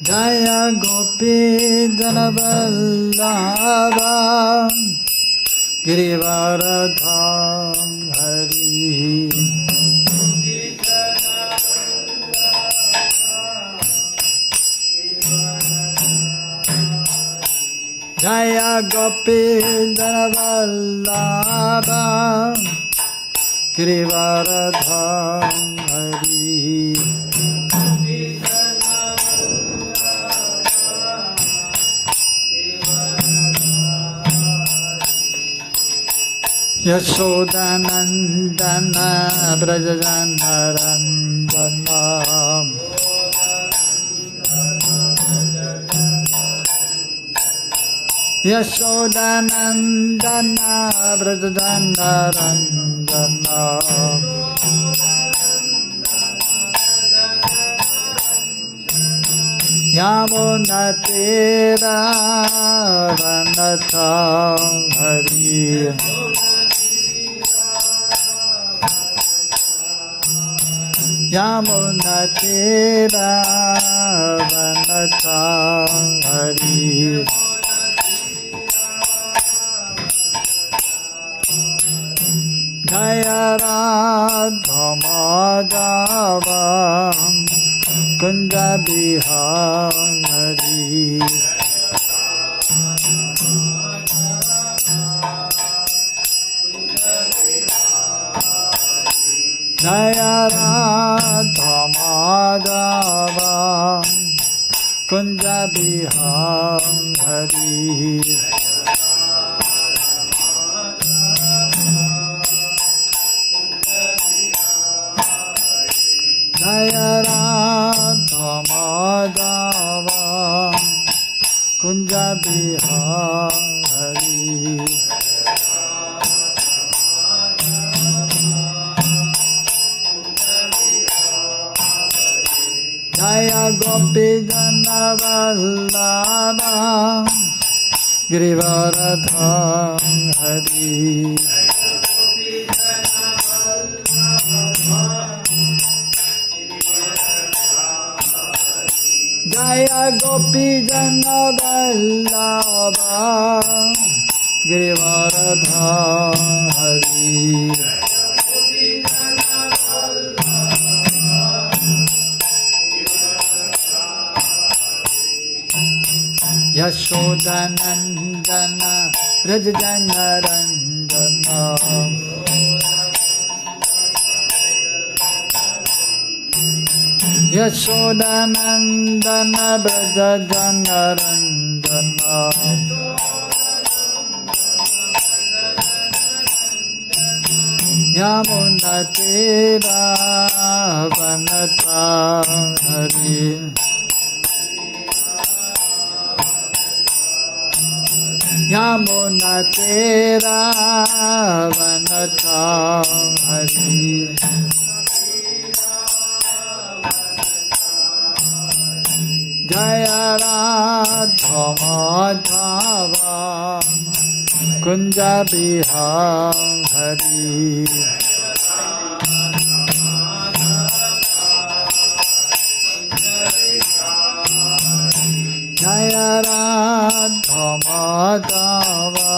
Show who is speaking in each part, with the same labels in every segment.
Speaker 1: Jaya Gopi Janavallabha Girivaradham Hari Jaya Gopi Janavallabha Girivaradham Hari Yashodanandana Brajajanarandana Yashodanandana Brajajanarandana Yamunatira Vanatam Hari Yamunatira Vanatam Hari Jaya Radha Madhava Kunda Bihari Jaya Radha Madhava Kunda Bihari Jaya Radha Madhava Kunja Bihari Jaya Gopi Janavallabha Girivaradham Hari Jaya Gopi Janavallabha Girivaradham Hari Yashodanandana Brajajanarandana Yashodanandana Brajajanarandana Yamunatira Vanatam Hari Yamunatira Vanatam Hari Jaya Radha Madhava Kunja Bihari Jaya Radha Madhava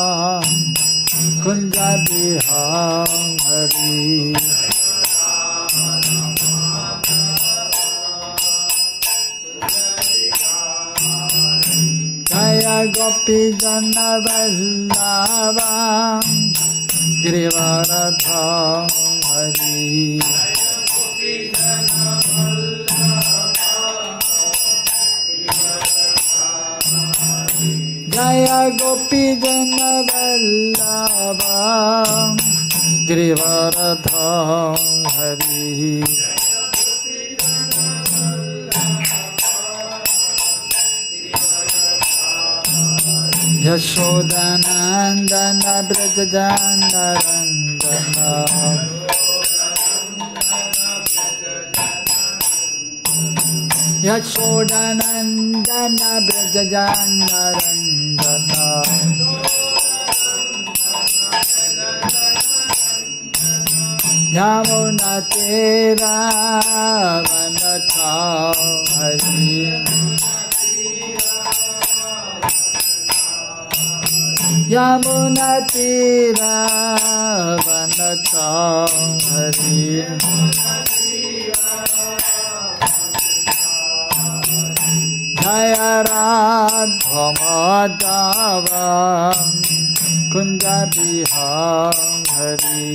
Speaker 1: Kunja Bihari Jaya Gopi Janavallabha Girivaradham Hari Jaya Gopi Janavallabha Girivaradham Hari Yashodanandana Brajajanarandana Yashodanandana Brajajanarandana Yamunatira Vanatam Hari Yamunatira vanata hari Jaya Radha Madhava Kunja Bihari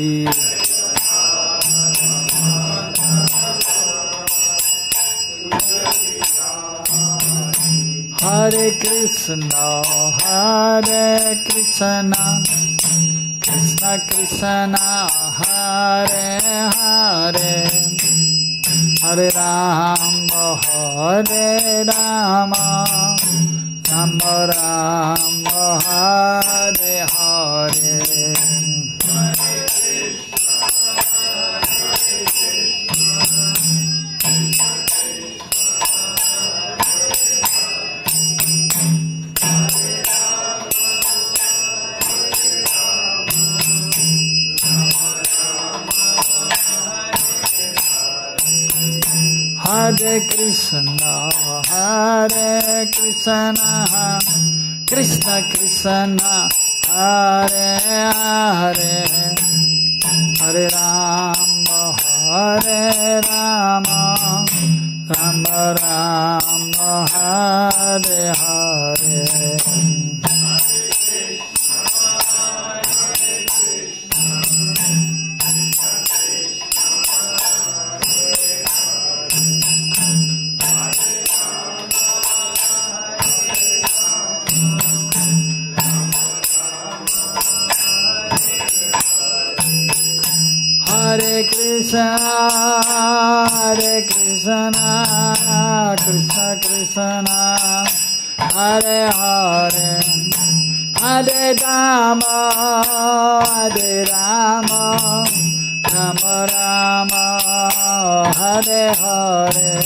Speaker 1: Hare Krishna, Krishna Krishna, Hare Hare, Hare Rama, Hare Rama, Rama Rama, Hare Hare. Hare Krishna, Krishna Krishna, Hare Hare, Hare Rama, Hare Rama, Rama Rama, Hare Hare. Hare Krishna, Krishna Krishna, Hare Hare, Hare Rama, Rama Rama, Hare Hare.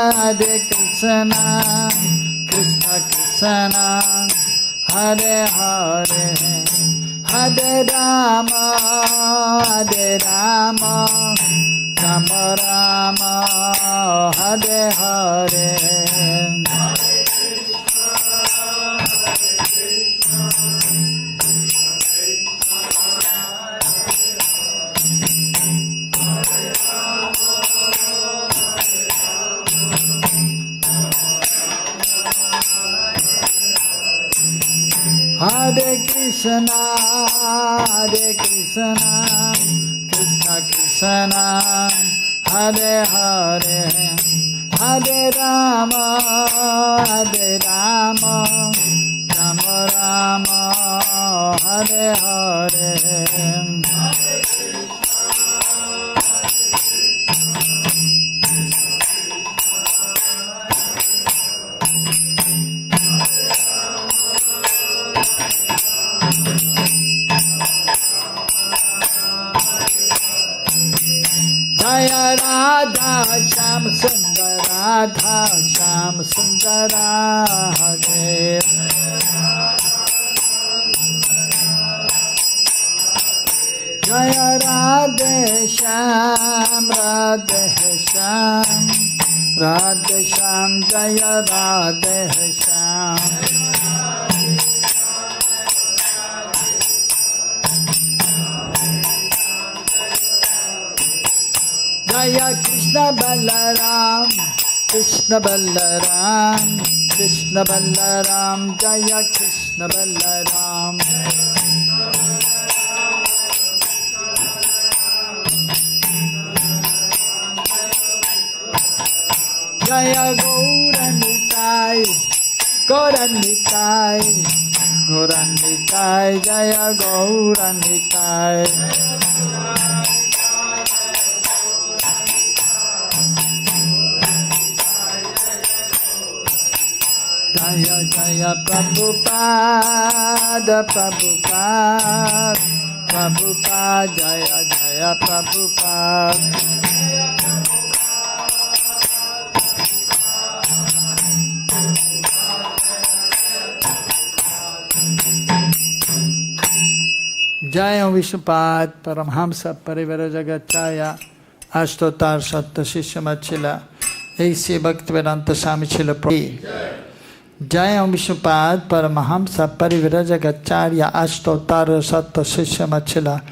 Speaker 1: Hare Krishna, Krishna Krishna, Hare Hare, Hare Rama, Rama Rama, Hare Hare. Hare Krishna, Krishna Krishna, Hare Hare, Hare Rama, Rama Rama, Hare Hare. Jaya Radha Shyam Sundar Radha Shyam Sundar Radhe Jaya Radhe Shyam Radhe Shyam Radhe Shyam Jaya Radhe Shyam Jaya Krishna Balaram, Krishna Balaram, Krishna Balaram, Jaya Krishna Balaram. Jaya Gauranitai, Gauranitai, Gauranitai, Jaya Gauranitai. Jaya Jaya Prabhupada, Prabhupada, Prabhupada, Jaya Jaya Prabhupada. Jaya Vishnupada Paramhamsa Parivarajagacchaya Ashtotar Satta Shishamachila A.C. Bhaktivedanta Swami Chila Prabhu. Jaya Vishnupada Paramhamsa Parivarajagacchaya Ashtotar Satta Shishamachila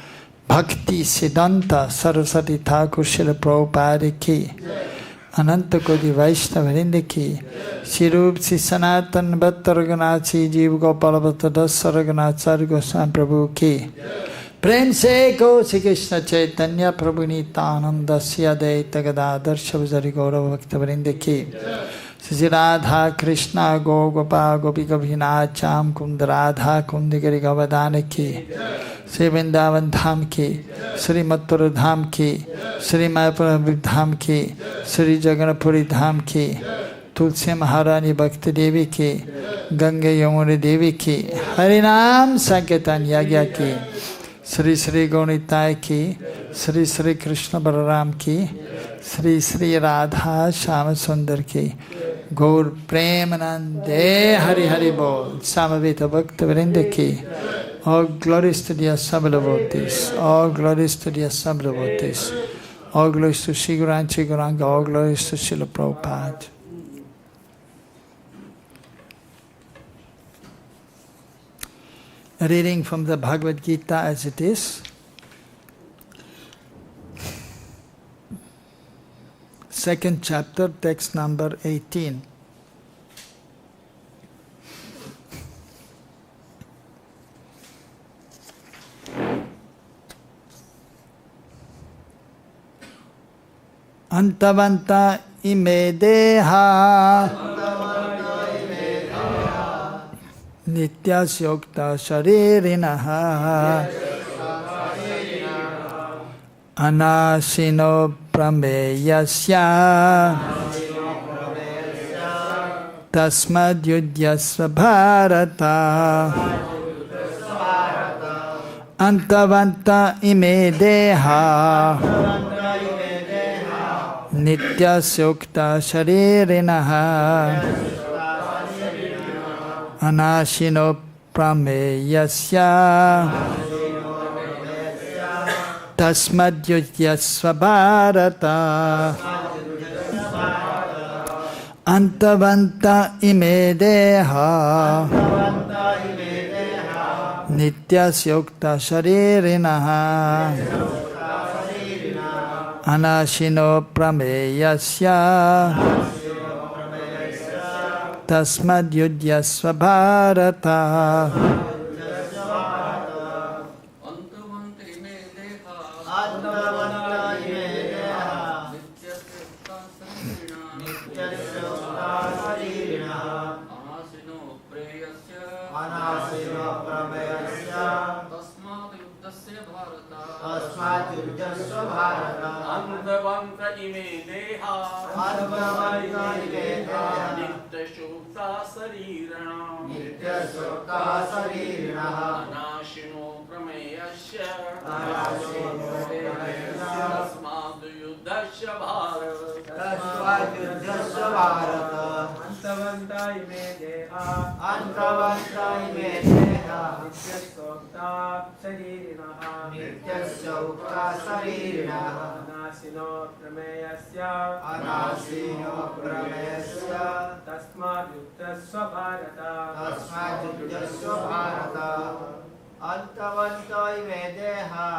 Speaker 1: Bhakti Siddhanta Saraswati Thakur Srila Prabhupada ki Ananta Kodi Vaishnavarinda ki Shirup Si Sanatan Bhatta Raghunath Si Jeev Gopala Bhatta Dasa Raghunath Sari Goswami Prabhu ki Prem Se Ko Sri Krishna Chaitanya Prabhu Nityananda Siyadaita Gadadhar Shabhajari Gaurava Bhaktavarinda ki Sri Radha Krishna Go Gopa Gopika Bhinacham Kunda Radha Kundigari Gavadana ki Sri Vrindavan Dham ki, Sri Mathura Dham ki, Sri Mayapur Dham ki, Sri Jagannathpuri Dham ki, Tulsi Maharani Bhakti Devi ki, Ganga Yamuna Devi ki, Harinam Sankirtan Yagya ki, Sri Sri Gaunitai ki, Sri Sri Krishna Balaram ki, Sri Sri Radha Shama Sundar ki, Gaur Premanande Hari Hari Bol, Samaveta Bhakta Vrinda ki, all glories to the assembled devotees. All glories to the assembled devotees. All glories to Sri Guru and Sri Gauranga. All glories to Srila Prabhupada. A reading from the Bhagavad Gita as it is. Second chapter, text number 18. Anta-vantaḥ ime dehā nityasyoktāḥ śarīriṇaḥ anāśino prameyasya tasmād yudhyasva bhārata anta-vantaḥ ime dehā nityasyoktāḥ śarīriṇaḥ anāśino prameyasya tasmād yudhyasva bhārata anta-vantaḥ ime dehā nityasyoktāḥ śarīriṇaḥ anāśino prameyasya tasmād yudhyasva bhārata
Speaker 2: anta-vantaḥ ime dehā nityasyoktāḥ śarīriṇaḥ anāśino prameyasya tasmād yudhyasva bhārata anta-vantaḥ ime dehā nityasyoktāḥ śarīriṇaḥ anāśino prameyasya tasmād yudhyasva bhārata
Speaker 3: anta-vantaḥ ime dehā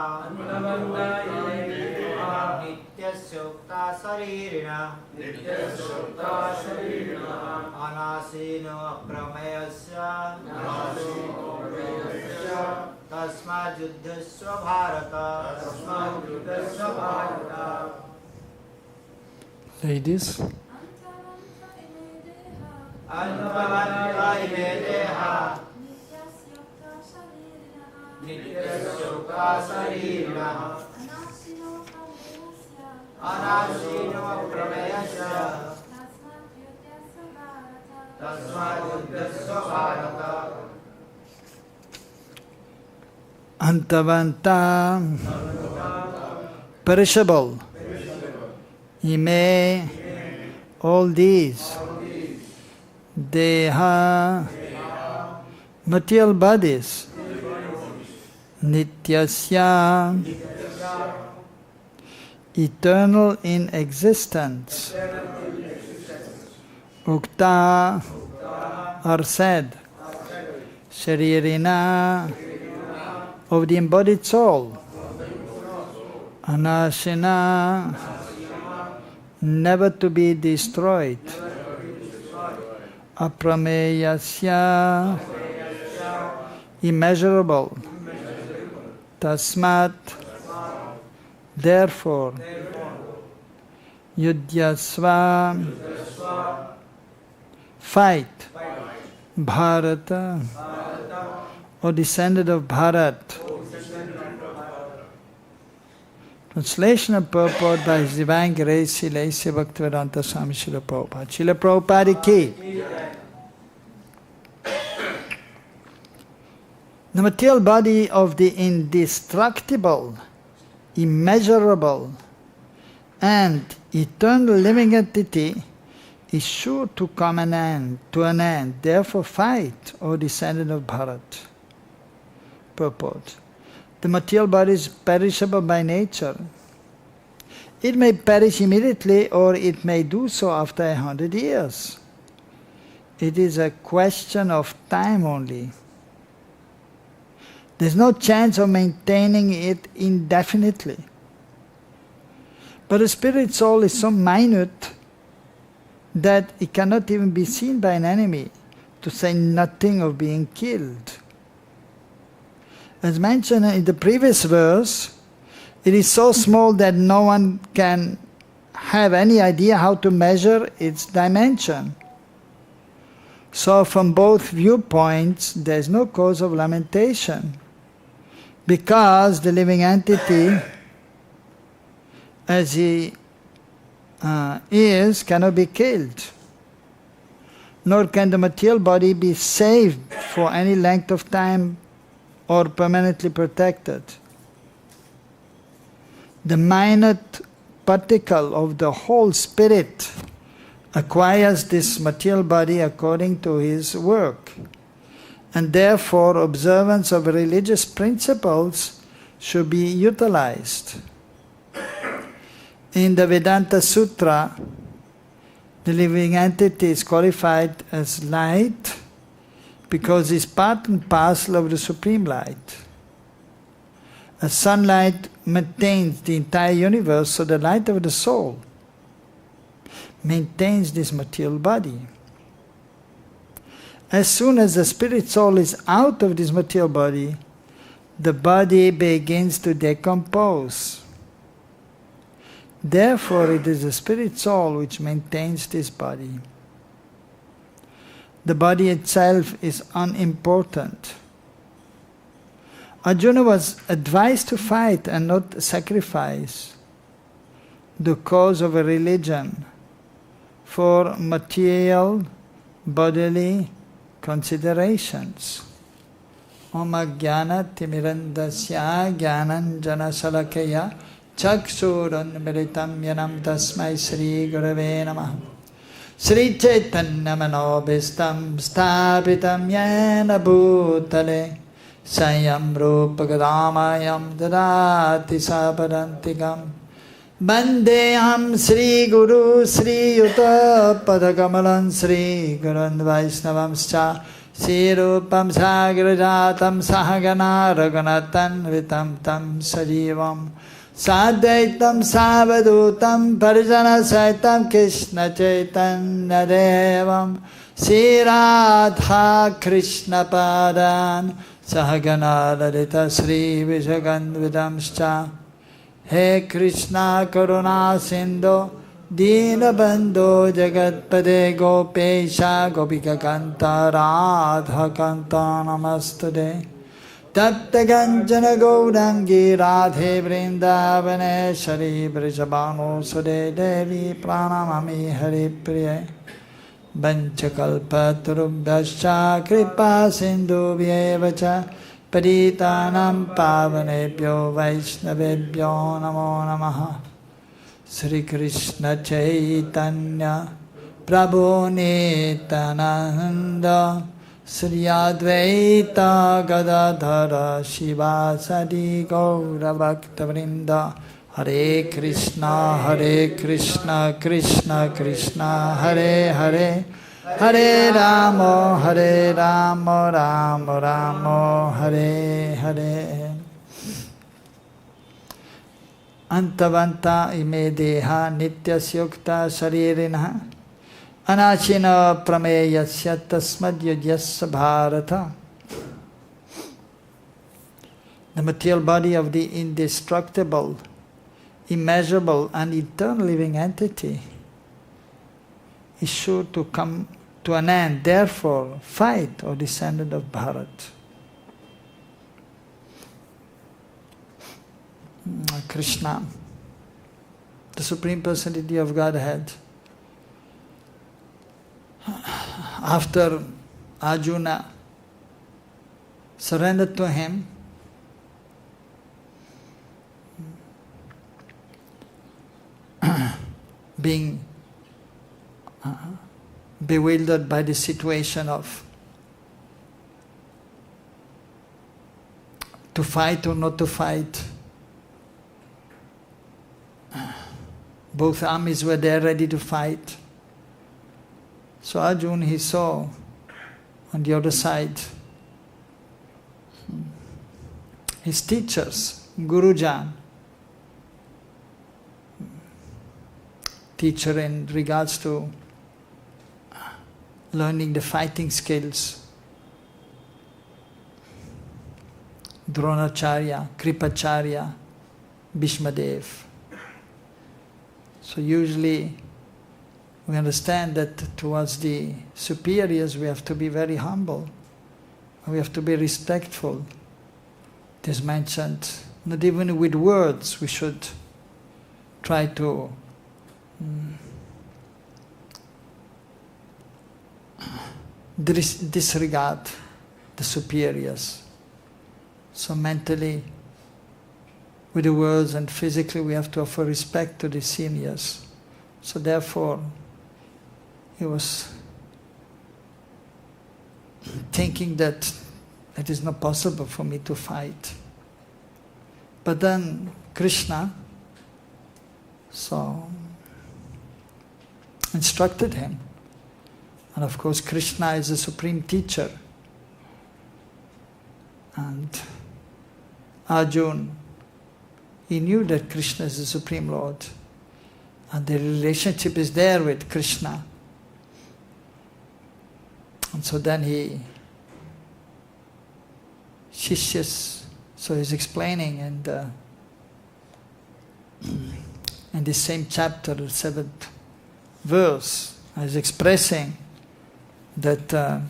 Speaker 3: nityasyoktāḥ śarīriṇaḥ anāśino aprameyasya tasmād yudhyasva bhārata
Speaker 1: Ladies.
Speaker 3: anta-vantaḥ ime dehā nityasyoktāḥ śarīriṇaḥ anāśino prameyasya tasmād yudhyasva bhārata
Speaker 1: Anta-vantaḥ perishable. Ime all these dehā material bodies nityasya, eternal in existence, uktāḥ, are said, śarīriṇaḥ, of the embodied soul, anāśinaḥ, never to be destroyed, aprameyasya, immeasurable, tasmāt, therefore, yudhyasva, fight, Bharata, or descendant of Bharata. Translation of Purport by His Divine Grace, Srila Bhaktivedanta Swami Srila Prabhupada. Srila Prabhupada ki. The material body of the indestructible, immeasurable, and eternal living entity is sure to come to an end. Therefore fight, O descendant of Bharata. Purport. The material body is perishable by nature. It may perish immediately or it may do so after 100 years. It is a question of time only. There is no chance of maintaining it indefinitely. But the spirit soul is so minute that it cannot even be seen by an enemy, to say nothing of being killed. As mentioned in the previous verse, it is so small that no one can have any idea how to measure its dimension. So from both viewpoints, there is no cause of lamentation, because the living entity, as he is, cannot be killed, nor can the material body be saved for any length of time or permanently protected. The minute particle of the whole spirit acquires this material body according to his work, and therefore observance of religious principles should be utilized. In the Vedānta-sūtra, the living entity is qualified as light because it's part and parcel of the Supreme Light. As sunlight maintains the entire universe, so the light of the soul maintains this material body. As soon as the spirit soul is out of this material body, the body begins to decompose. Therefore, it is the spirit soul which maintains this body. The body itself is unimportant. Arjuna was advised to fight and not sacrifice the cause of a religion for material, bodily considerations. Om ajnana timirandasya jnananjana salakaya chakshurunmilitam yanam tasmai Sri Gurave Namaha. Sri Chaitanya Manobhistam Sthapitam Yena Bhutale Sayam Rupa Gadamayam Dadati Sapadantikam Bandeham Sri Guru Sri Yuta Padakamalam Sri Gurun Vaisnavamscha Sri Rupam Sagrajatam Sahagana Raghunatan Vitam Tam Sajivam Sadaitam Savadutam Parijana Saitam Krishna Chaitanya Devam Sri Radha Krishna Padan Sahagana Lalita Sri Vijagandvidamscha. He Krishna Karuna Sindhu Dīnabandhu Jagatpade Gopesha Gopika Kanta Radha Kanta Namastude Tatta Ganjana Gaurangi Radhe Vrindavane Brijabhanu Sude Devi Pranamami Hari Priye Vanchakalpatarubhyascha Kripa Sindhu Vyevacha Paritanam Pavanebhyo Vaishnavebhyo Namo Namaha. Sri Krishna Chaitanya Prabhu Nityananda Sri Advaita Gadadhara Shivasadi Gaura Bhaktavrinda Hare Krishna Krishna Krishna Hare Hare Hare Rama Rama Rama Hare Hare. Anta-vantaḥ ime dehā nityasyoktāḥ śarīriṇaḥ anāśino prameyasya tasmād yudhyasva Bharata. The material body of the indestructible, immeasurable and eternal living entity is sure to come to an end. Therefore, fight, O descendant of Bharata. Krishna, the Supreme Personality of Godhead, after Arjuna surrendered to him, being bewildered by the situation of to fight or not to fight. Both armies were there ready to fight. So Arjuna, he saw on the other side his teachers, Gurujan, teacher in regards to learning the fighting skills, Dronacharya, Kripacharya, Bhishmadev. So usually we understand that towards the superiors we have to be very humble, we have to be respectful. It is mentioned, not even with words we should try to disregard the superiors. So mentally, with the words and physically we have to offer respect to the seniors. So therefore, he was thinking that it is not possible for me to fight. But then Krishna instructed him. And of course Krishna is the supreme teacher. And Arjuna, he knew that Krishna is the Supreme Lord. And the relationship is there with Krishna. And so then Shishyas, so he's explaining in this same chapter, the 7th verse, he's expressing that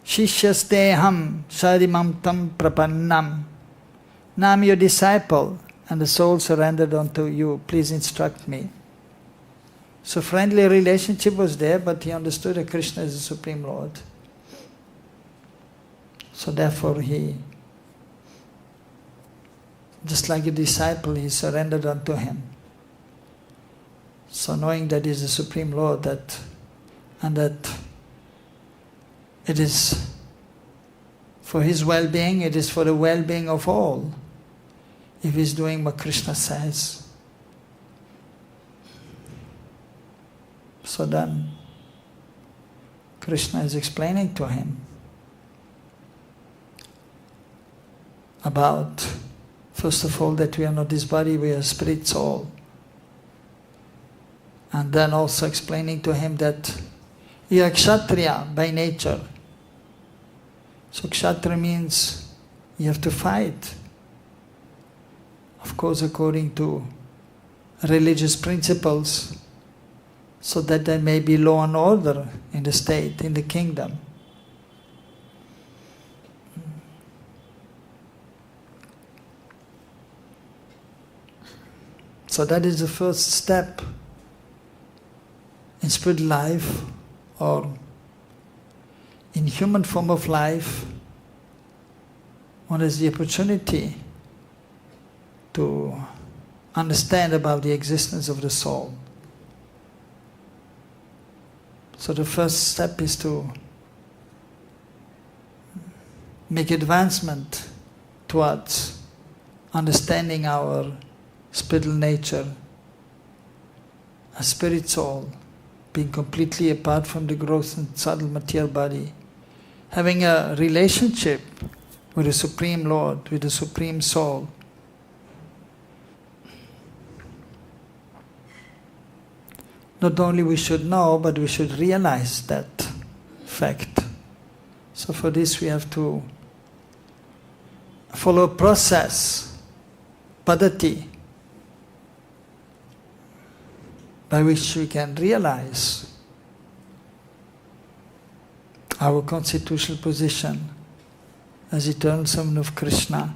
Speaker 1: Shishyasteham sharimam tam prapannam. Now I'm your disciple and the soul surrendered unto you. Please instruct me. So friendly relationship was there, but he understood that Krishna is the Supreme Lord. So therefore he, just like a disciple, he surrendered unto him. So knowing that he is the Supreme Lord, and that it is for his well-being, it is for the well-being of all, if he's doing what Krishna says. So then Krishna is explaining to him about, first of all, that we are not this body, we are spirit soul. And then also explaining to him that you are Kshatriya by nature. So Kshatriya means you have to fight. Of course, according to religious principles, so that there may be law and order in the state, in the kingdom. So that is the first step in spiritual life, or in human form of life. One has the opportunity to understand about the existence of the soul. So the first step is to make advancement towards understanding our spiritual nature, a spirit soul, being completely apart from the gross and subtle material body, having a relationship with the Supreme Lord, with the Supreme Soul. Not only we should know, but we should realize that fact. So for this we have to follow a process, paddhati, by which we can realize our constitutional position as eternal son of Krishna.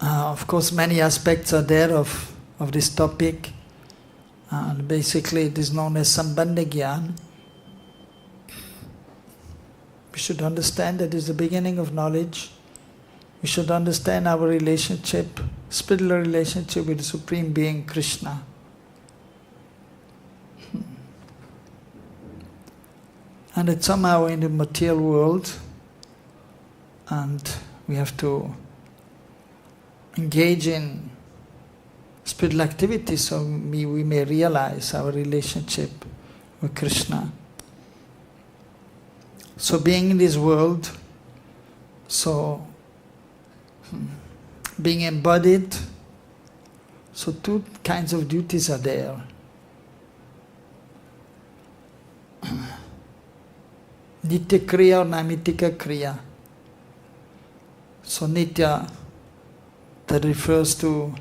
Speaker 1: Of course, many aspects are there of this topic. And basically, it is known as sambandha gyan. We should understand that is the beginning of knowledge. We should understand our relationship, spiritual relationship with the Supreme Being, Krishna. And that somehow in the material world, and we have to engage in spiritual activities so we may realize our relationship with Krishna. So being in this world, so being embodied, so two kinds of duties are there. Nitya kriya or namitika kriya. So nitya, that refers to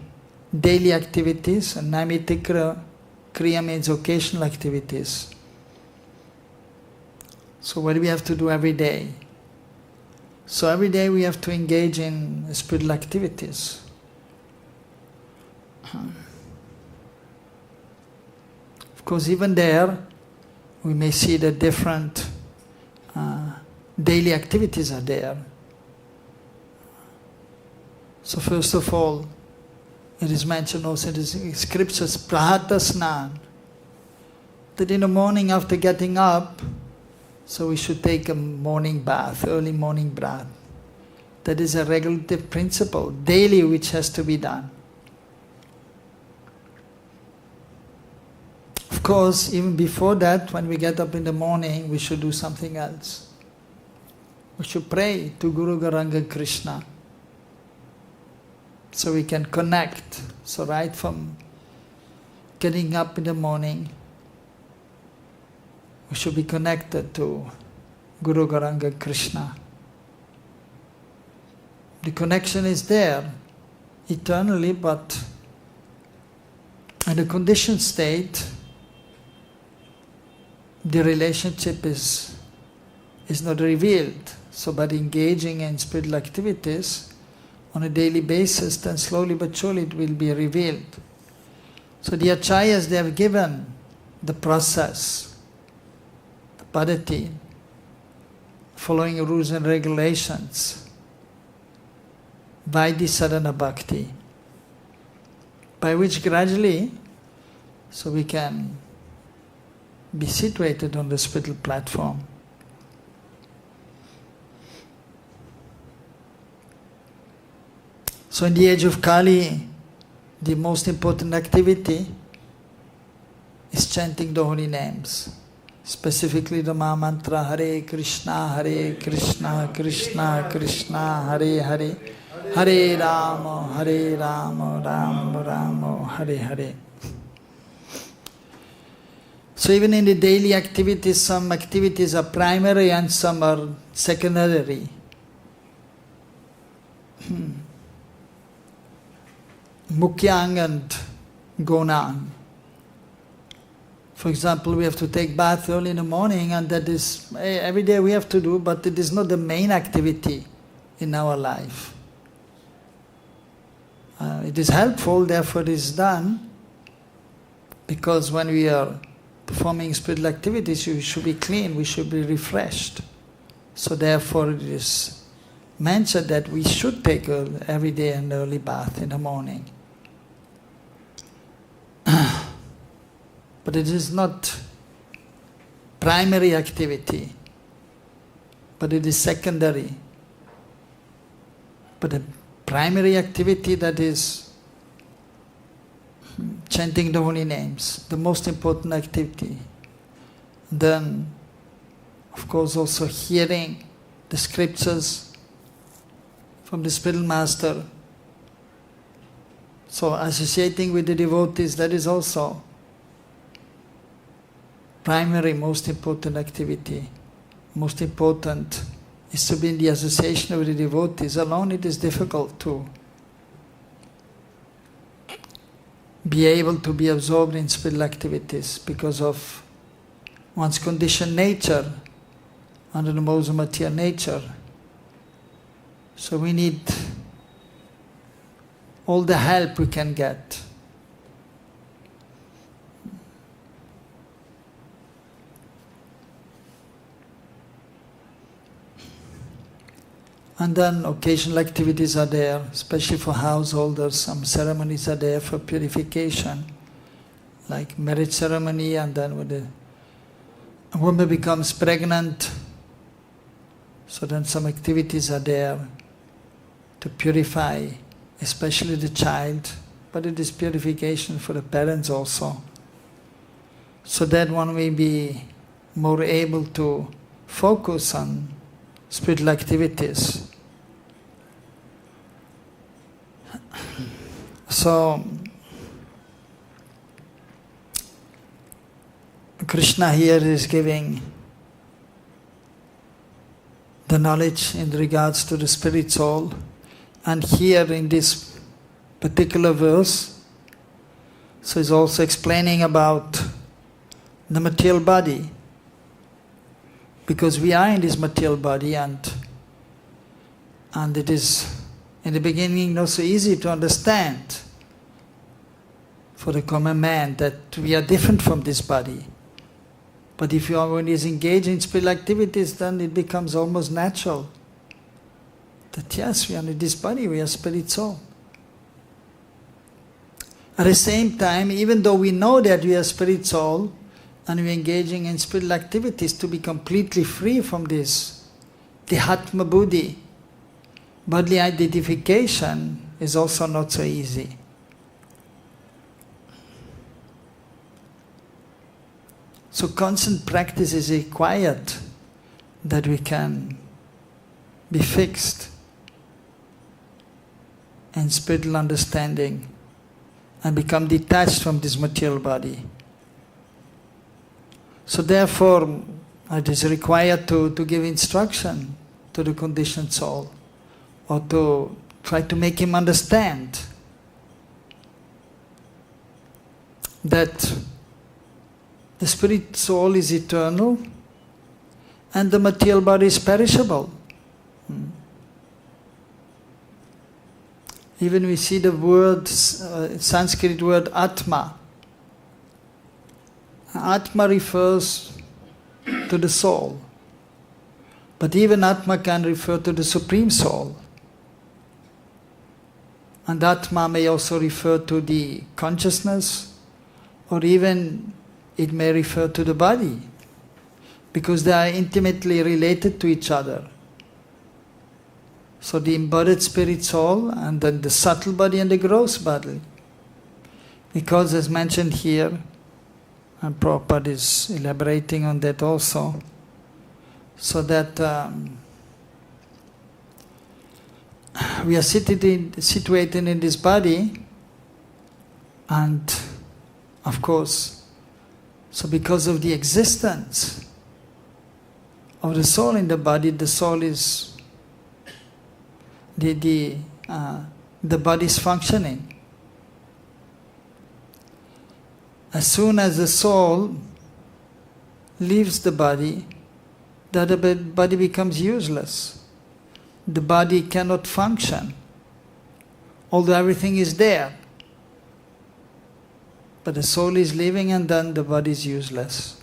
Speaker 1: daily activities, and namitika kriya means occasional activities. So what do we have to do every day? So every day we have to engage in spiritual activities. Of course, even there, we may see that different daily activities are there. So first of all, it is mentioned also in the scriptures, bhārata snan, that in the morning after getting up, so we should take a morning bath, early morning bath. That is a regulative principle, daily, which has to be done. Of course, even before that, when we get up in the morning, we should do something else. We should pray to Guru Garanga Krishna, so we can connect. So right from getting up in the morning, we should be connected to Guru Garanga Krishna. The connection is there eternally, but in a conditioned state, the relationship is not revealed. So by engaging in spiritual activities on a daily basis, then slowly but surely it will be revealed. So the acharyas, they have given the process, the paddhati, following rules and regulations, Vaidhi sadhana bhakti, by which gradually, so we can be situated on the spiritual platform. So in the age of Kali, the most important activity is chanting the holy names, specifically the Maha Mantra, Hare Krishna, Krishna Krishna, Hare Hare, Hare Rama, Rama Rama, Hare Hare. So even in the daily activities, some activities are primary and some are secondary. Mukyang and Gonang. For example, we have to take bath early in the morning, and that is every day we have to do, but it is not the main activity in our life. It is helpful, therefore it is done, because when we are performing spiritual activities, we should be clean, we should be refreshed. So therefore it is mentioned that we should take every day an early bath in the morning. but it is not primary activity, but it is secondary. But the primary activity, that is chanting the holy names, the most important activity. Then, of course, also hearing the scriptures from the spiritual master. So associating with the devotees, that is also primary, most important activity. Most important is to be in the association with the devotees. Alone it is difficult to be able to be absorbed in spiritual activities because of one's conditioned nature, under the modes of material nature. So we need all the help we can get. And then occasional activities are there, especially for householders. Some ceremonies are there for purification, like marriage ceremony, and then when a woman becomes pregnant, so then some activities are there to purify, especially the child, but it is purification for the parents also, so that one may be more able to focus on spiritual activities. So, Krishna here is giving the knowledge in regards to the spirit soul, and here in this particular verse, so he's also explaining about the material body, because we are in this material body, and it is in the beginning not so easy to understand for the common man that we are different from this body. But if one is engaged in spiritual activities, then it becomes almost natural that yes, we are in this body, we are spirit soul. At the same time, even though we know that we are spirit soul, and we are engaging in spiritual activities, to be completely free from this dehātma buddhi, bodily identification, is also not so easy. So constant practice is required that we can be fixed in spiritual understanding and become detached from this material body. So therefore, it is required to give instruction to the conditioned soul, or to try to make him understand that the spirit soul is eternal and the material body is perishable. Even we see the word, Sanskrit word atma. Atma refers to the soul, but even Atma can refer to the Supreme Soul. And Atma may also refer to the consciousness, or even it may refer to the body, because they are intimately related to each other. So the embodied spirit soul, and then the subtle body and the gross body. Because as mentioned here, and Prabhupada is elaborating on that also, so that we are situated in this body, and of course, so because of the existence of the soul in the body, the soul is the body is functioning. As soon as the soul leaves the body, the body becomes useless. The body cannot function, although everything is there. But the soul is leaving, and then the body is useless.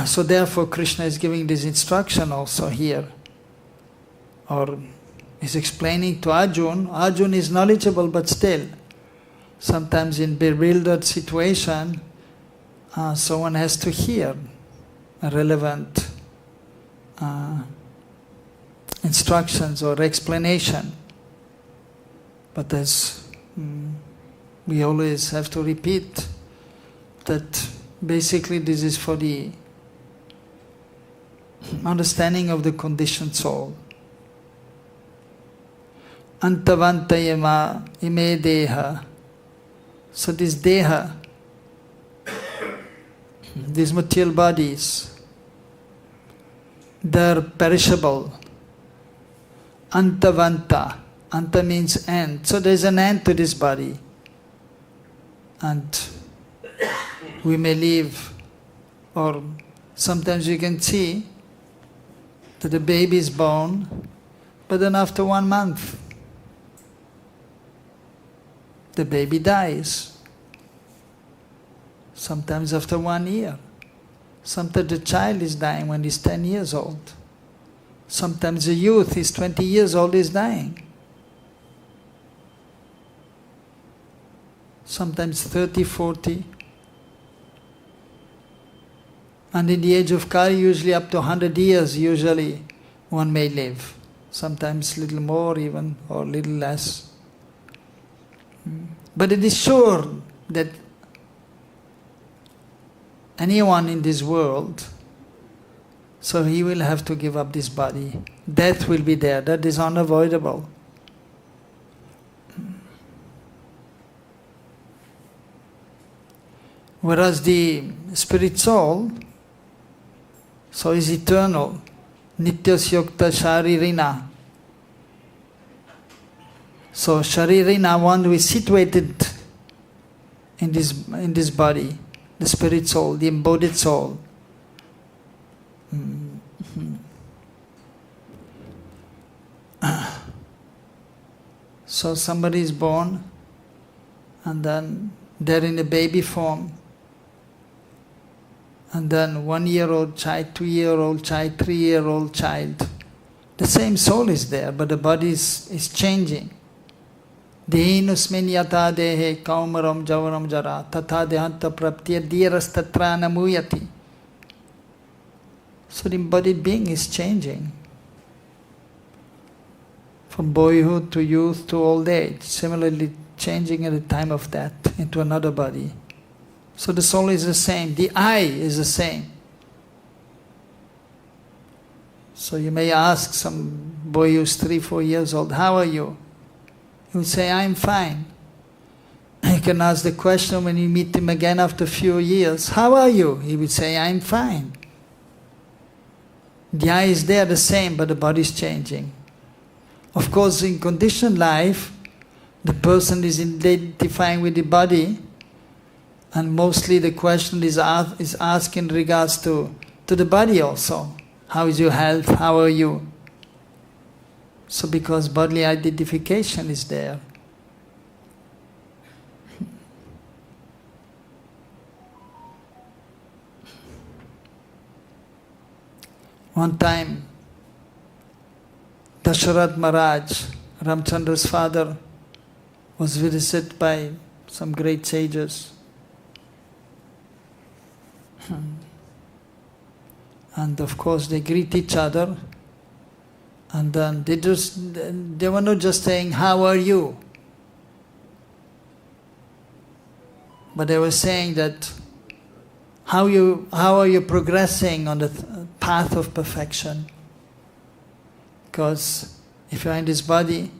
Speaker 1: So therefore Krishna is giving this instruction also here, or is explaining to Arjun. Arjun is knowledgeable, but still, sometimes in bewildered situation, someone has to hear a relevant instructions or explanation. But as we always have to repeat, that basically this is for the understanding of the conditioned soul. Anta-vantaḥ ime dehā. So this dehā, these material bodies, they're perishable. Anta-vantaḥ. Anta means end. So there's an end to this body. And we may live, or sometimes you can see that the baby is born, but then after 1 month, the baby dies. Sometimes after 1 year. Sometimes the child is dying when he's 10 years old. Sometimes the youth is 20 years old, is dying. Sometimes 30, 40. And in the age of Kali, usually up to 100 years, usually one may live. Sometimes little more even, or little less. But it is sure that anyone in this world, so he will have to give up this body. Death will be there, that is unavoidable. Whereas the spirit soul, so is eternal, nityasyoktāḥ śarīriṇaḥ. So śarīriṇaḥ, one who is situated in this body, the spirit soul, the embodied soul. So somebody is born, and then they're in a baby form, and then 1-year-old child, 2-year-old child, 3-year-old child. The same soul is there, but the body is changing. Dehīnusmin yatā dehē kaumaram javaram jara tatā dehānta praptya dhīrastatra namuyati. So the embodied being is changing. From boyhood to youth to old age, similarly changing at the time of death into another body. So the soul is the same, the I is the same. So you may ask some boy who's 3-4 years old, how are you? He will say, I'm fine. You can ask the question when you meet him again after a few years, how are you? He will say, I'm fine. The I is there the same, but the body is changing. Of course, in conditioned life, the person is identifying with the body, and mostly the question is asked in regards to the body also. How is your health? How are you? So because bodily identification is there. One time, Dasharat Maharaj, Ramchandra's father, was visited by some great sages. And of course they greet each other, and then they were not just saying, how are you? But they were saying that, how are you progressing on the path of perfection? Because if you are in this body,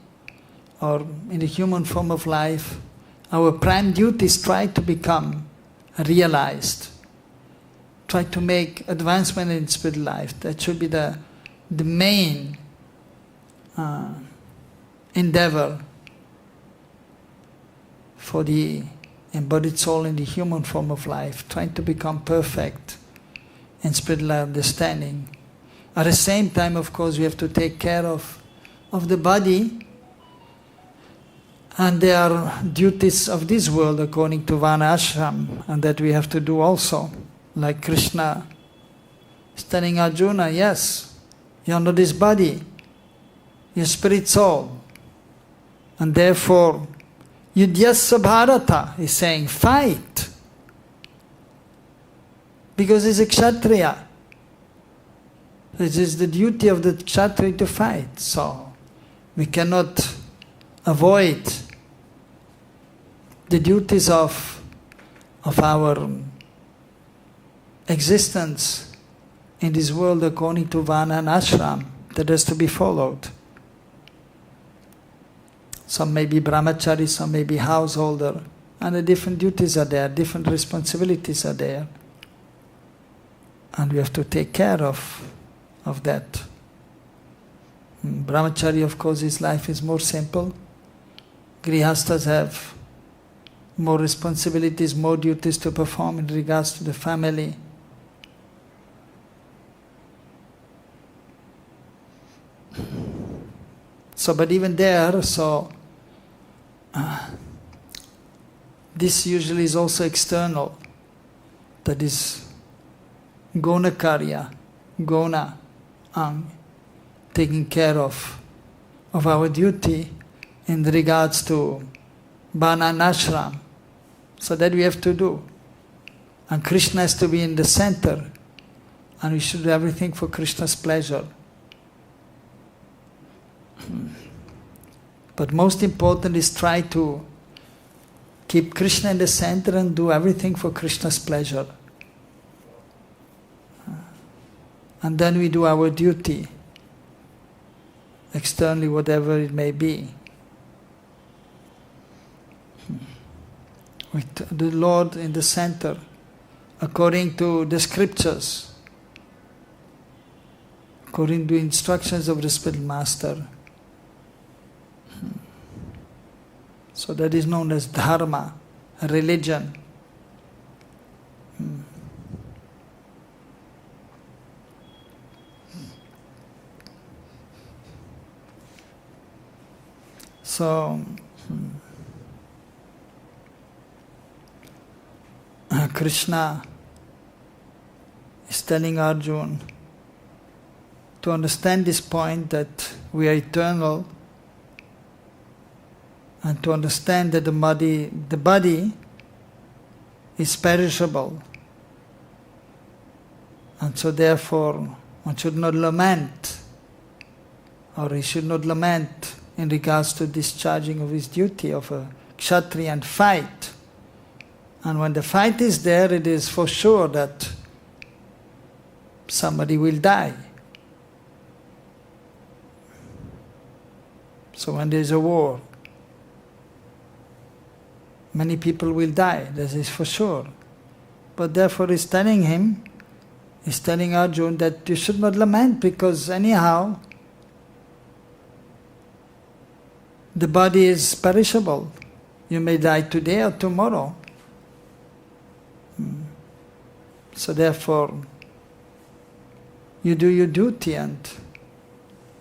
Speaker 1: or in the human form of life, our prime duty is try to become realized. Try to make advancement in spiritual life. That should be the main endeavor for the embodied soul in the human form of life, trying to become perfect in spiritual understanding. At the same time, of course, we have to take care of the body, and there are duties of this world according to Varnashram, and that we have to do also. Like Krishna is telling Arjuna, yes, you are not this body. your spirit soul. And therefore, yudhyasva Bharata is saying, fight. Because he's a kshatriya. It is the duty of the kshatriya to fight. So, we cannot avoid the duties of our existence in this world according to Vana and Ashram that has to be followed. Some may be brahmachari, some may be householder, and the different duties are there, different responsibilities are there. And we have to take care of that. Brahmachari, of course, his life is more simple. Grihastas have more responsibilities, more duties to perform in regards to the family. So, but even there, this usually is also external. That is gona karya, gona, taking care of our duty in regards to bana and ashram. So that we have to do. And Krishna has to be in the center. And we should do everything for Krishna's pleasure. But most important is try to keep Krishna in the center and do everything for Krishna's pleasure. And then we do our duty, externally, whatever it may be. With the Lord in the center, according to the scriptures, according to instructions of the spiritual master. So that is known as dharma, religion. So, Krishna is telling Arjuna to understand this point that we are eternal, and to understand that the body is perishable. And so therefore one should not lament, or he should not lament in regards to discharging of his duty of a kshatriya and fight. And when the fight is there, it is for sure that somebody will die. So when there is a war, many people will die, that is for sure. But therefore he's telling Arjuna that you should not lament, because anyhow the body is perishable. You may die today or tomorrow. So therefore you do your duty and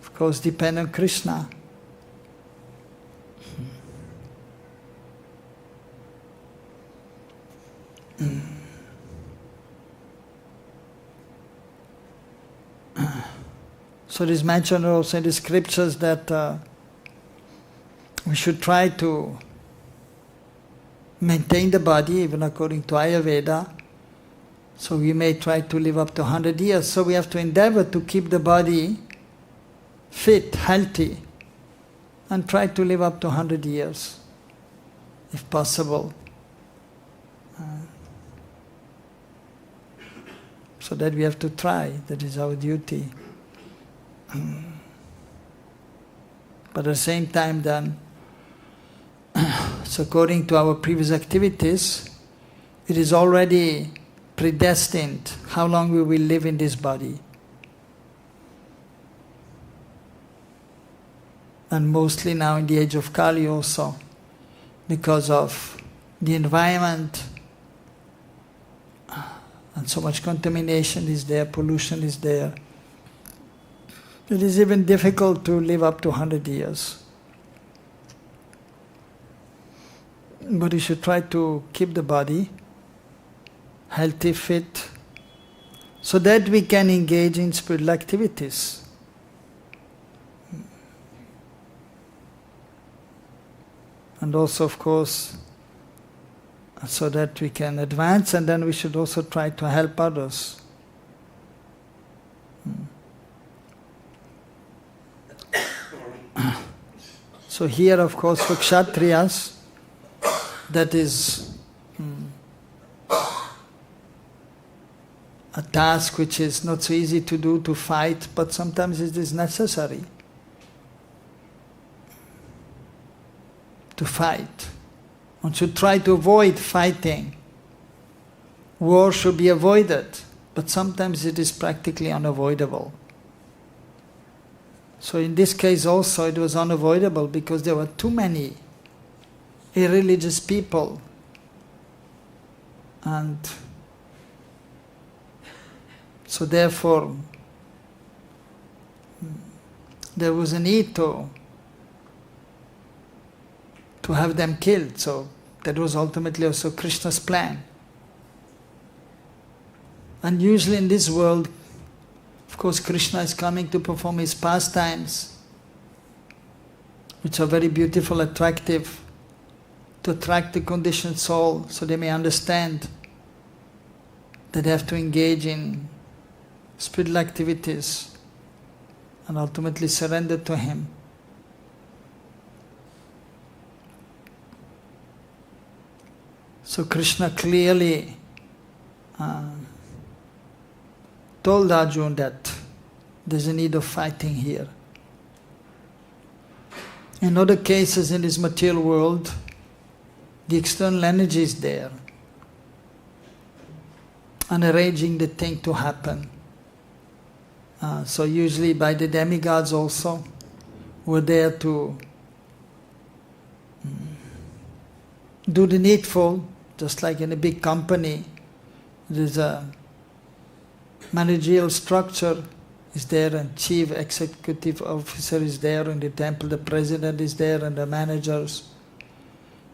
Speaker 1: of course depend on Krishna. So it is mentioned also in the scriptures that we should try to maintain the body, even according to Ayurveda. So we may try to live up to 100 years. So we have to endeavor to keep the body fit, healthy, and try to live up to 100 years, if possible. So that we have to try, that is our duty. But at the same time then, so according to our previous activities, it is already predestined how long we will live in this body. And mostly now in the age of Kali also, because of the environment, and so much contamination is there, pollution is there. It is even difficult to live up to 100 years. But you should try to keep the body healthy, fit, so that we can engage in spiritual activities. and also of course so that we can advance, and then we should also try to help others. So here of course for Kshatriyas, that is a task which is not so easy to do, to fight, but sometimes it is necessary to fight. One should try to avoid fighting. War should be avoided, but sometimes it is practically unavoidable. So in this case also it was unavoidable because there were too many irreligious people, and so therefore there was a need to have them killed. So that was ultimately also Krishna's plan. And usually in this world, of course, Krishna is coming to perform his pastimes, which are very beautiful, attractive, to attract the conditioned soul so they may understand that they have to engage in spiritual activities and ultimately surrender to him. So Krishna clearly told Arjuna that there's a need of fighting here. In other cases in this material world, the external energy is there and arranging the thing to happen. So usually by the demigods also were there to do the needful, just like in a big company. There's a managerial structure is there, and chief executive officer is there, in the temple the president is there and the managers,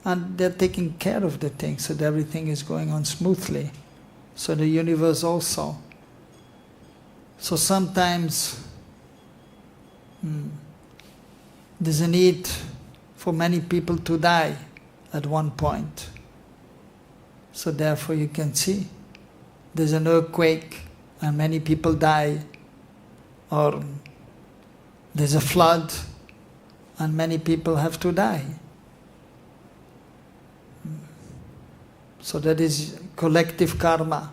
Speaker 1: and they're taking care of the things so that everything is going on smoothly. So the universe also. So sometimes there's a need for many people to die at one point. So therefore you can see there's an earthquake and many people die, or there's a flood and many people have to die. So that is collective karma,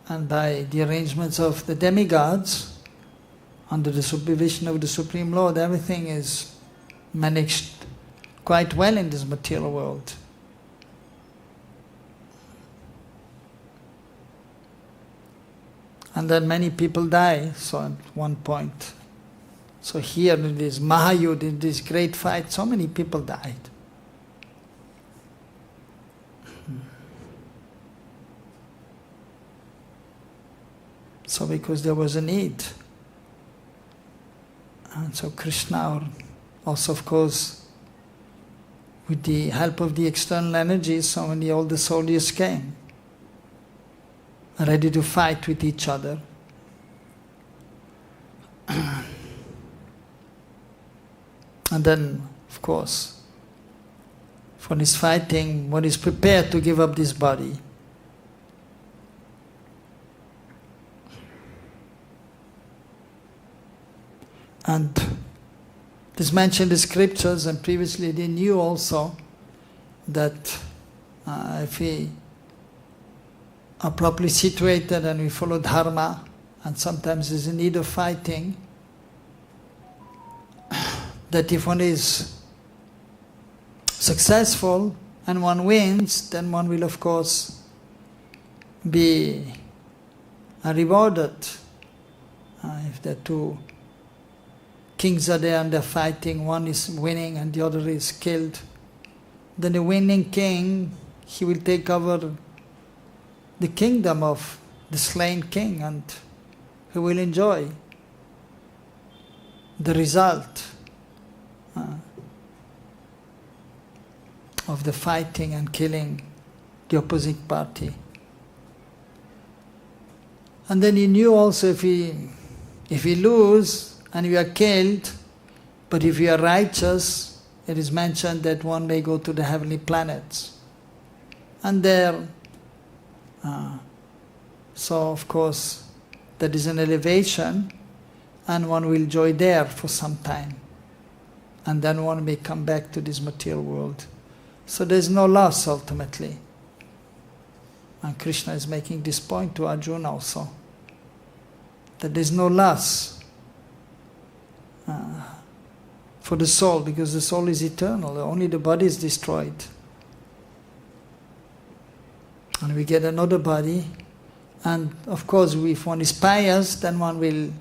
Speaker 1: and by the arrangements of the demigods, under the supervision of the Supreme Lord, everything is managed quite well in this material world. And then many people die, so at one point. So here in this Mahayuddha, in this great fight, so many people died. So because there was a need. And so Krishna also of course, with the help of the external energies, so many all the soldiers came, ready to fight with each other. And then, of course, for this fighting, one is prepared to give up this body. And this mentioned in the scriptures, and previously they knew also that if we are properly situated and we follow dharma, and sometimes there's a need of fighting, that if one is successful and one wins, then one will of course be rewarded. If the two kings are there and they're fighting, one is winning and the other is killed, then the winning king, he will take over the kingdom of the slain king, and he will enjoy the result of the fighting and killing the opposite party. And then he knew also if we lose and we are killed, but if we are righteous, it is mentioned that one may go to the heavenly planets. And there, so of course, there is an elevation, and one will enjoy there for some time. And then one may come back to this material world. So there is no loss ultimately. And Krishna is making this point to Arjuna also, that there is no loss for the soul, because the soul is eternal, only the body is destroyed. And we get another body, and of course if one is pious, then one will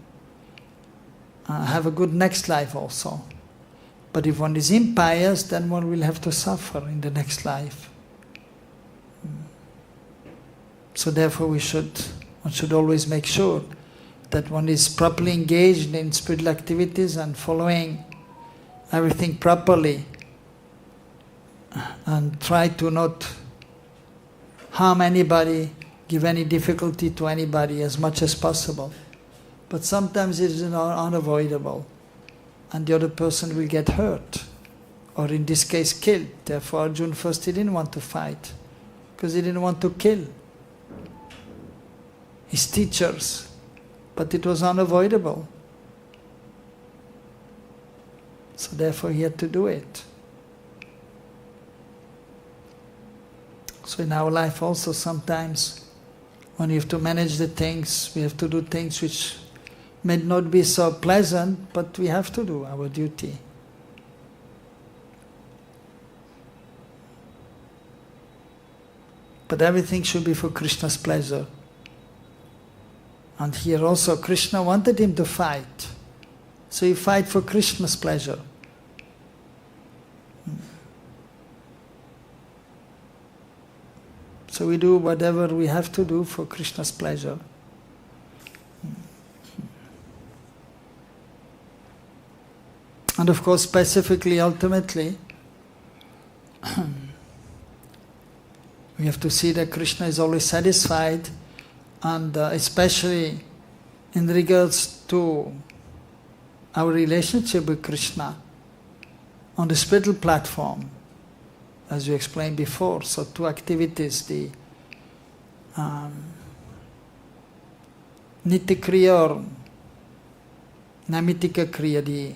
Speaker 1: have a good next life also. But if one is impious, then one will have to suffer in the next life. So therefore one should always make sure that one is properly engaged in spiritual activities and following everything properly, and try to not harm anybody, give any difficulty to anybody as much as possible. But sometimes it is unavoidable, and the other person will get hurt, or in this case killed. Therefore Arjuna first he didn't want to fight, because he didn't want to kill his teachers, but it was unavoidable. So therefore he had to do it. So in our life also sometimes, when you have to manage the things, we have to do things which may not be so pleasant, but we have to do our duty. But everything should be for Krishna's pleasure. And here also Krishna wanted him to fight. So he fight for Krishna's pleasure. So we do whatever we have to do for Krishna's pleasure. And of course, specifically, ultimately, we have to see that Krishna is always satisfied, and especially in regards to our relationship with Krishna on the spiritual platform, as you explained before. So two activities, the nitya kriya or namitika kriya, the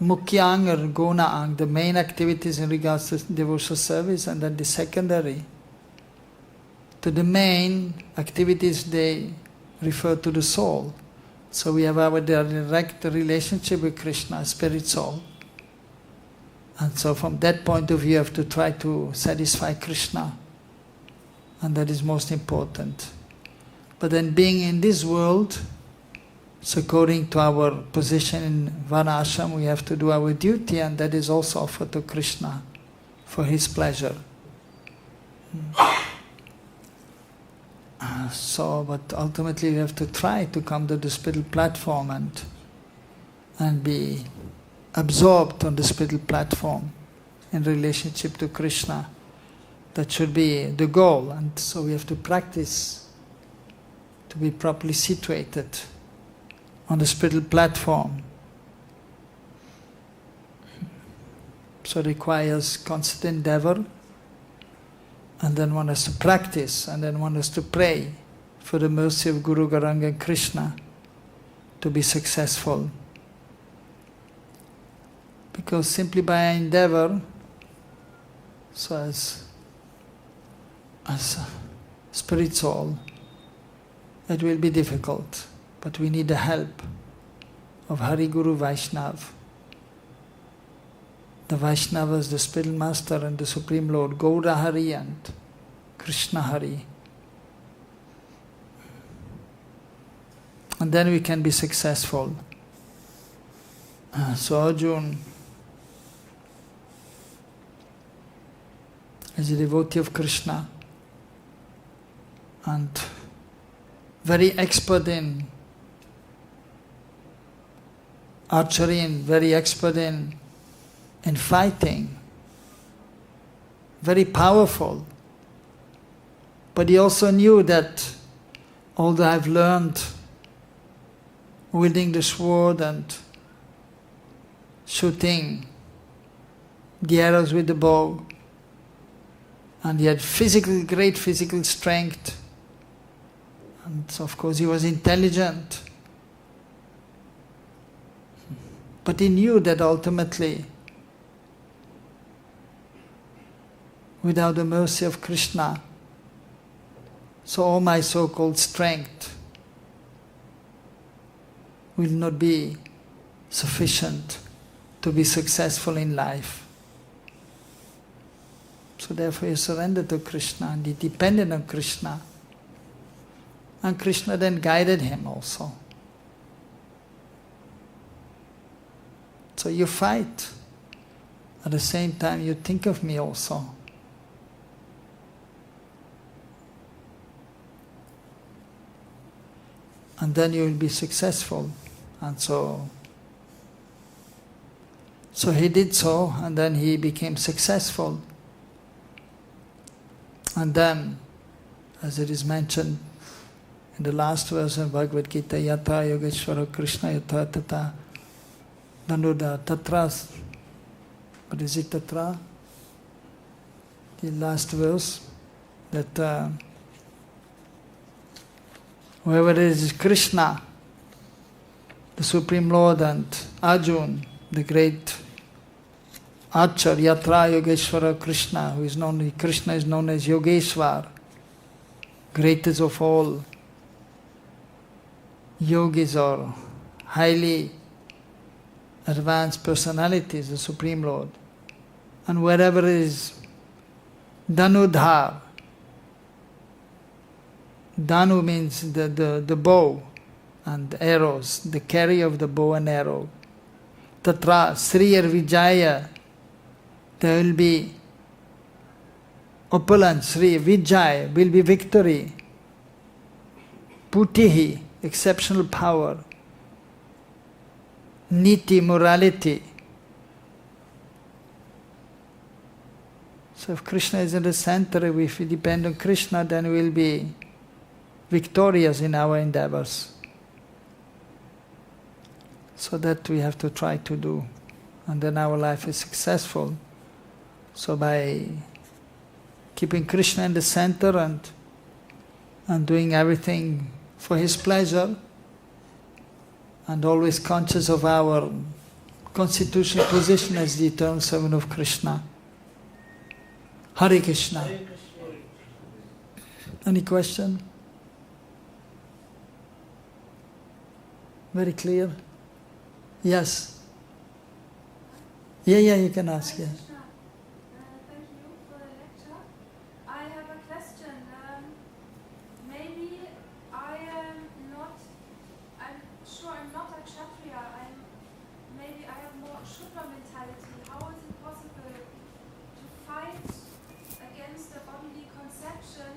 Speaker 1: mukyang or gonaang, the main activities in regards to devotional service, and then the secondary. To the main activities, they refer to the soul. So we have our direct relationship with Krishna, spirit soul. And so from that point of view, you have to try to satisfy Krishna. And that is most important. But then being in this world, so according to our position in Varnashram, we have to do our duty, and that is also offered to Krishna for his pleasure. But ultimately we have to try to come to the spiritual platform and be absorbed on the spiritual platform in relationship to Krishna. That should be the goal, and so we have to practice to be properly situated on the spiritual platform. So it requires constant endeavor, and then one has to practice, and then one has to pray for the mercy of Guru, Gauranga and Krishna to be successful. Because simply by endeavor, so as spirit soul, it will be difficult. But we need the help of Hari Guru Vaishnav. The Vaishnavas, the spiritual master and the Supreme Lord, Gaura Hari and Krishna Hari. And then we can be successful. So Arjuna, as a devotee of Krishna and very expert in archery and very expert in fighting, very powerful. But he also knew that although I've learned wielding the sword and shooting the arrows with the bow, and he had great physical strength, and so of course he was intelligent. But he knew that ultimately, without the mercy of Krishna, so all my so-called strength will not be sufficient to be successful in life. So therefore he surrendered to Krishna and he depended on Krishna. And Krishna then guided him also. So you fight. At the same time you think of me also. And then you will be successful. And so he did so, and then he became successful. And then, as it is mentioned in the last verse of Bhagavad Gita, yatha yogeshwara Krishna yatha tata danuda tatra. What is it, tatra? The last verse, that whoever is Krishna, the Supreme Lord, and Arjuna, the great archer, Yatra Yogeshwara Krishna, who is known, Krishna is known as Yogeshwar, greatest of all yogis or highly advanced personalities, the Supreme Lord. And wherever is Dhanudhar, Dhanu means the bow and arrows, the carry of the bow and arrow. Tatra, Sri or Vijaya, there will be opulence, Sri, Vijay will be victory. Putihi, exceptional power. Niti, morality. So if Krishna is in the center, if we depend on Krishna, then we will be victorious in our endeavors. So that we have to try to do. And then our life is successful. So by keeping Krishna in the center and doing everything for his pleasure, and always conscious of our constitutional position as the eternal servant of Krishna. Hare Krishna. Any question? Very clear? Yes. Yeah, you can ask, yeah.
Speaker 4: Thank you for the lecture. I have a question. Maybe I'm sure I'm not a kshatriya. Maybe I have more Shudra mentality. How is it possible to fight against the bodily conception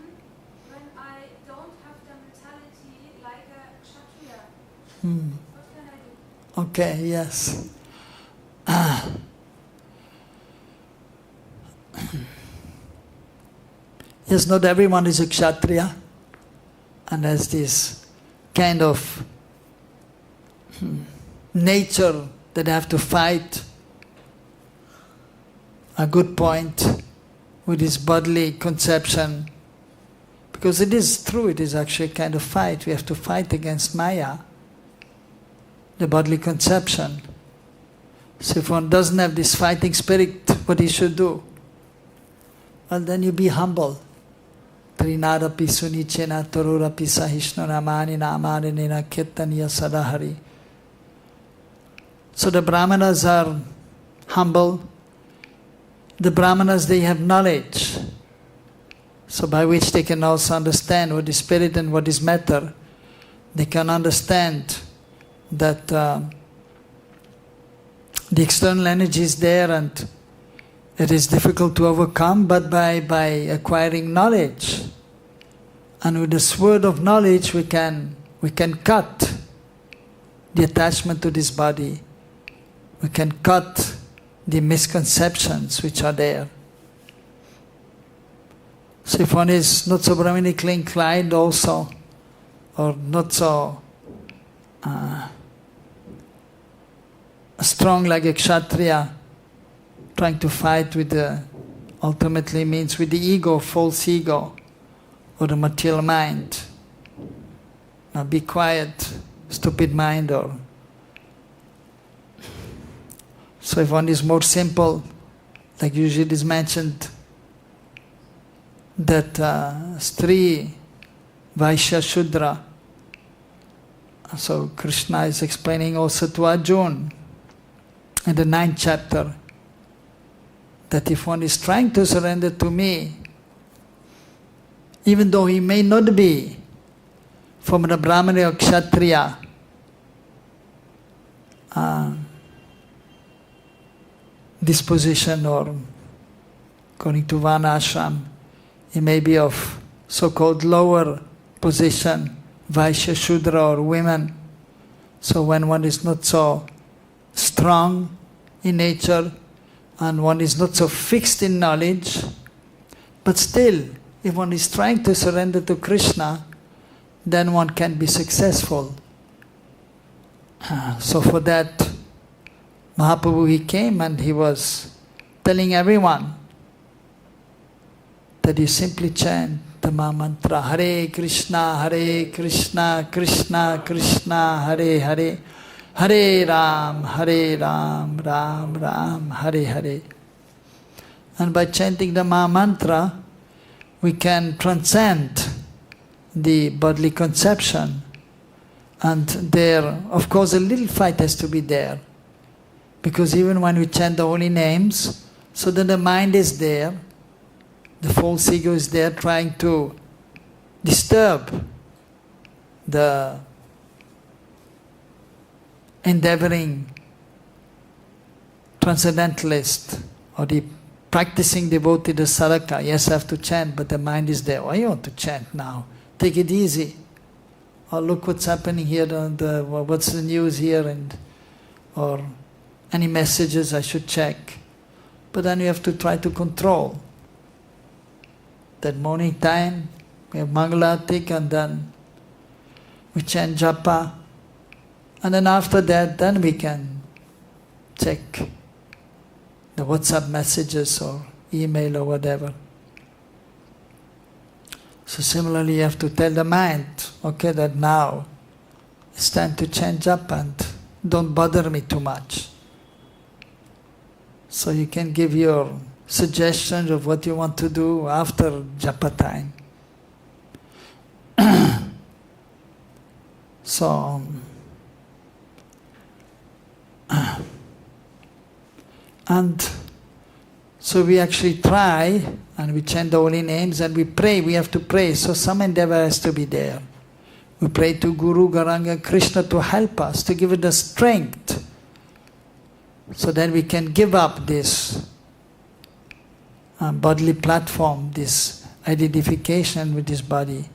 Speaker 4: when I don't have the mentality like a kshatriya? What can I do?
Speaker 1: Okay, yes. Yes, not everyone is a kshatriya and has this kind of nature that they have to fight. A good point with his bodily conception. Because it is true, it is actually a kind of fight. We have to fight against Maya, the bodily conception. So if one doesn't have this fighting spirit, what he should do? Well, then you be humble. Trinadapi sunichena tarurapi sahishnana manina amarinena kirtaniya sadahari. So the Brahmanas are humble. The Brahmanas, they have knowledge. So by which they can also understand what is spirit and what is matter. They can understand that the external energy is there and it is difficult to overcome, but by acquiring knowledge. And with the sword of knowledge we can cut the attachment to this body. We can cut the misconceptions which are there. So if one is not so Brahmanically inclined also, or not so strong like a kshatriya, trying to fight with the, ultimately means with the ego, false ego, or the material mind. Now be quiet, stupid mind, or... So if one is more simple, like usually it is mentioned, that Stri, Vaishya, Shudra. So Krishna is explaining also to Arjuna in the 9th chapter that if one is trying to surrender to me, even though he may not be from the Brahmana or Kshatriya, disposition, or according to Varnashram, he may be of so-called lower position, Vaishya, Shudra, or women. So when one is not so strong in nature and one is not so fixed in knowledge, but still, if one is trying to surrender to Krishna, then one can be successful. So for that, Mahaprabhu, he came and he was telling everyone that you simply chant the mantra, Hare Krishna, Krishna Krishna, Hare Hare, Hare Ram, Ram Ram, Hare Hare. And by chanting the mantra, we can transcend the bodily conception. And there, of course, a little fight has to be there. Because even when we chant the holy names, so then the mind is there, the false ego is there trying to disturb the endeavoring transcendentalist or the practicing devotee, the sadhaka. Yes, I have to chant, but the mind is there. Why you want to chant now? Take it easy. Or look what's happening here, what's the news here, or any messages I should check. But then you have to try to control. That morning time, we have Mangalatik, and then we chant japa. And then after that, then we can check the WhatsApp messages or email or whatever. So similarly, you have to tell the mind, okay, that now it's time to chant japa and don't bother me too much. So you can give your suggestions of what you want to do after japa time. So, and so we actually try and we chant the holy names and we pray, we have to pray. So some endeavor has to be there. We pray to Guru, Garanga, Krishna to help us, to give it the strength so that we can give up this bodily platform, this identification with this body.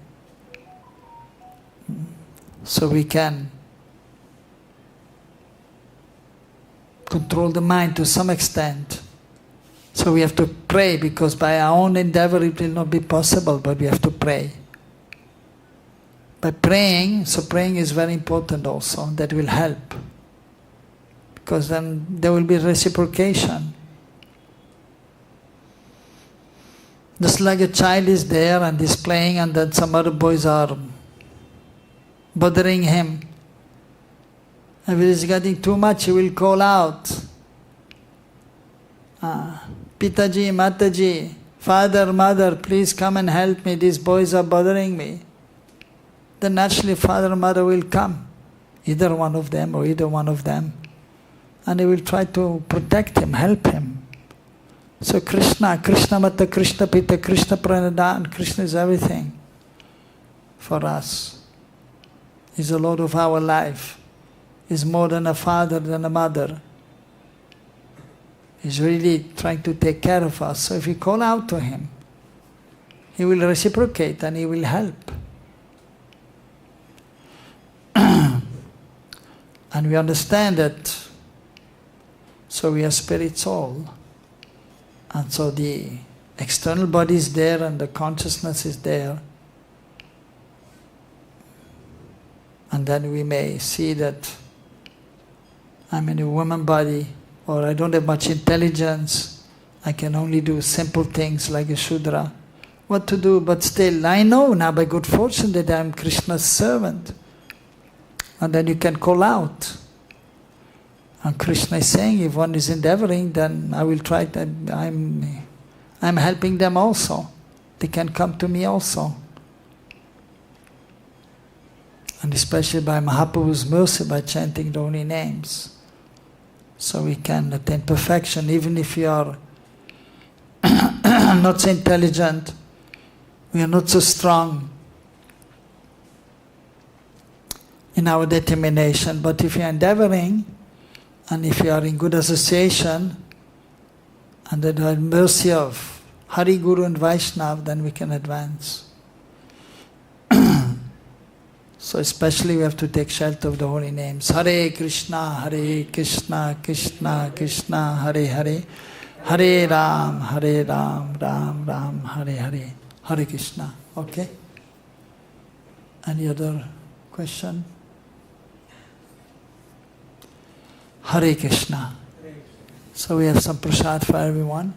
Speaker 1: So we can control the mind to some extent. So we have to pray, because by our own endeavor it will not be possible, but we have to pray. By praying, so praying is very important also, that will help. Because then there will be reciprocation. Just like a child is there and is playing, and then some other boys are bothering him. If it is getting too much, he will call out, Pitaji, Mataji, Father, Mother, please come and help me, these boys are bothering me. Then naturally Father and Mother will come, either one of them or either one of them, and they will try to protect him, help him. So Krishna, Krishna Mata, Krishna Pita, Krishna Pranadan, Krishna is everything for us. He's the Lord of our life. He's more than a father, than a mother. He's really trying to take care of us. So if we call out to him, he will reciprocate and he will help. And we understand that, so we are spirit soul. And so the external body is there and the consciousness is there. And then we may see that I'm in a woman body, or I don't have much intelligence, I can only do simple things like a Shudra. What to do? But still, I know now by good fortune that I am Krishna's servant. And then you can call out. And Krishna is saying, if one is endeavoring, then I will try that. I'm helping them also. They can come to me also. And especially by Mahaprabhu's mercy, by chanting the holy names. So we can attain perfection, even if you are not so intelligent, we are not so strong in our determination. But if you are endeavoring, and if you are in good association, under the mercy of Hari, Guru and Vaishnava, then we can advance. So especially we have to take shelter of the holy names. Hare Krishna, Krishna Krishna, Hare Hare, Hare Ram, Ram Ram, Hare Hare, Hare Krishna. Okay? Any other question? Hare Krishna. So we have some prasad for everyone.